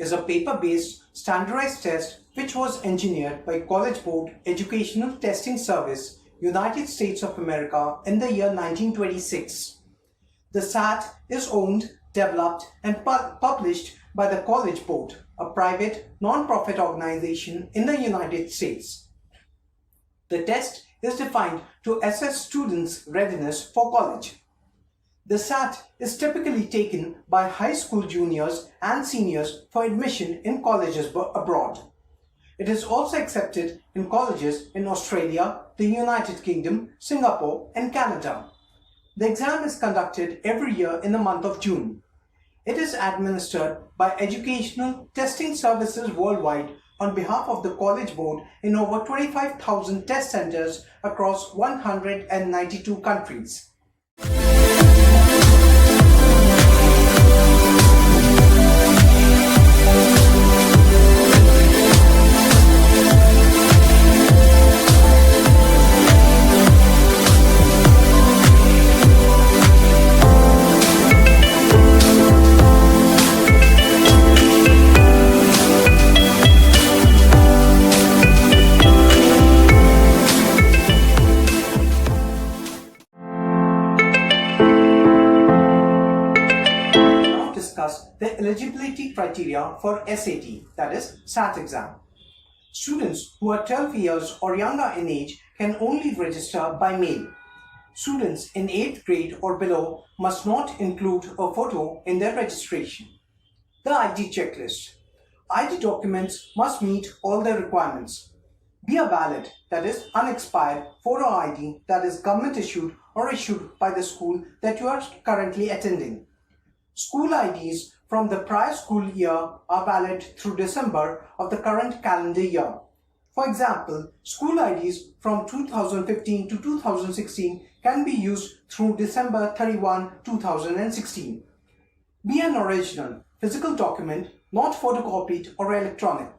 is a paper-based standardized test which was engineered by College Board Educational Testing Service, United States of America in the year 1926. The SAT is owned, developed and published by the College Board, a private non-profit organization in the United States. The test is designed to assess students' readiness for college. The SAT is typically taken by high school juniors and seniors for admission in colleges abroad. It is also accepted in colleges in Australia, the United Kingdom, Singapore, and Canada. The exam is conducted every year in the month of June. It is administered by educational testing services worldwide on behalf of the College Board in over 25,000 test centers across 192 countries. Discuss the eligibility criteria for SAT, that is SAT exam. Students who are 12 years or younger in age can only register by mail. Students in 8th grade or below must not include a photo in their registration. The ID checklist. ID documents must meet all the requirements. Be a valid, that is unexpired, photo ID that is government issued or issued by the school that you are currently attending. School IDs from the prior school year are valid through December of the current calendar year. For example, school IDs from 2015 to 2016 can be used through December 31, 2016. Be an original, physical document, not photocopied or electronic.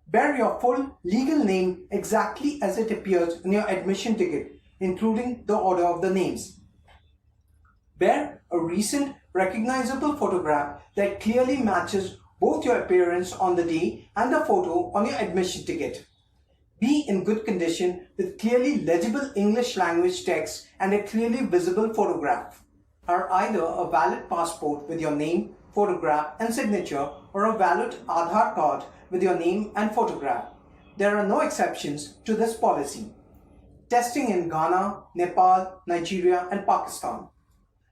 Bear your full legal name exactly as it appears in your admission ticket, including the order of the names. Bear a recent recognizable photograph that clearly matches both your appearance on the day and the photo on your admission ticket. Be in good condition with clearly legible English language text and a clearly visible photograph. Are either a valid passport with your name, photograph and signature or a valid Aadhaar card with your name and photograph. There are no exceptions to this policy. Testing in Ghana, Nepal, Nigeria and Pakistan.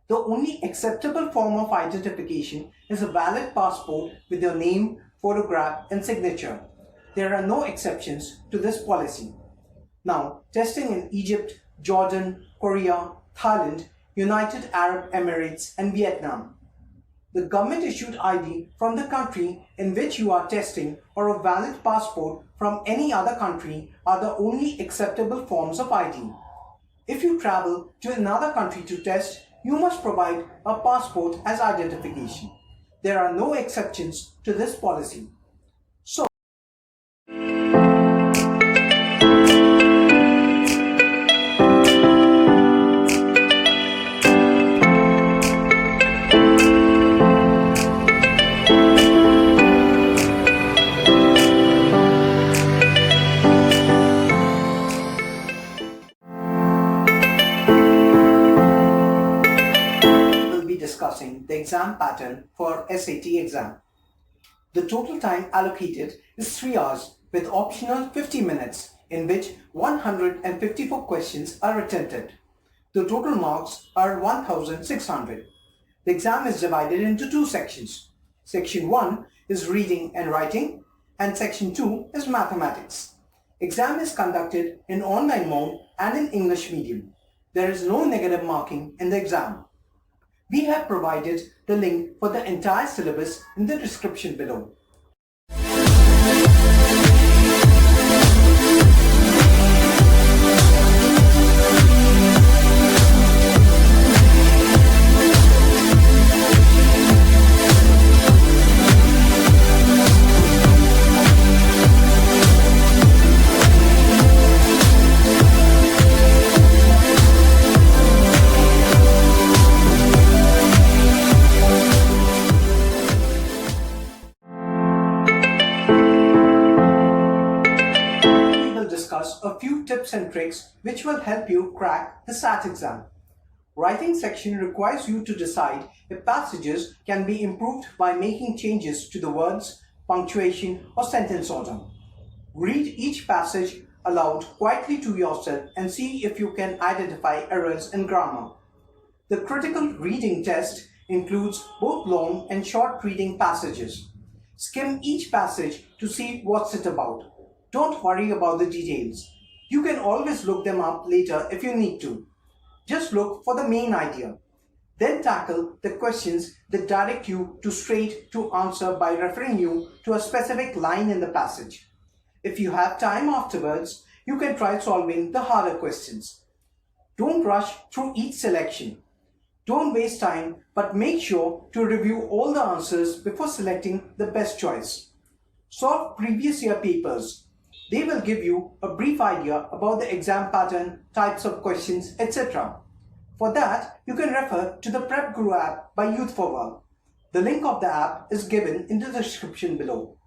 The only acceptable form of identification is a valid passport with your name, photograph and signature. There are no exceptions to this policy. Now, testing in Egypt, Jordan, Korea, Thailand, United Arab Emirates and Vietnam. The government-issued ID from the country in which you are testing or a valid passport from any other country are the only acceptable forms of ID. If you travel to another country to test, you must provide a passport as identification. There are no exceptions to this policy. Discussing the exam pattern for SAT exam. The total time allocated is 3 hours with optional 50 minutes in which 154 questions are attempted. The total marks are 1,600. The exam is divided into 2 sections. Section 1 is reading and writing and section 2 is mathematics. Exam is conducted in online mode and in English medium. There is no negative marking in the exam. We have provided the link for the entire syllabus in the description below. tips and tricks which will help you crack the SAT exam. Writing section requires you to decide if passages can be improved by making changes to the words, punctuation, or sentence order. Read each passage aloud quietly to yourself and see if you can identify errors in grammar. The critical reading test includes both long and short reading passages. Skim each passage to see what's it about. Don't worry about the details. You can always look them up later if you need to. Just look for the main idea. Then tackle the questions that direct you to straight to answer by referring you to a specific line in the passage. If you have time afterwards, you can try solving the harder questions. Don't rush through each selection. Don't waste time, but make sure to review all the answers before selecting the best choice. Solve previous year papers. They will give you a brief idea about the exam pattern, types of questions, etc. For that, you can refer to the Prep Guru app by Youth for Work. The link of the app is given in the description below.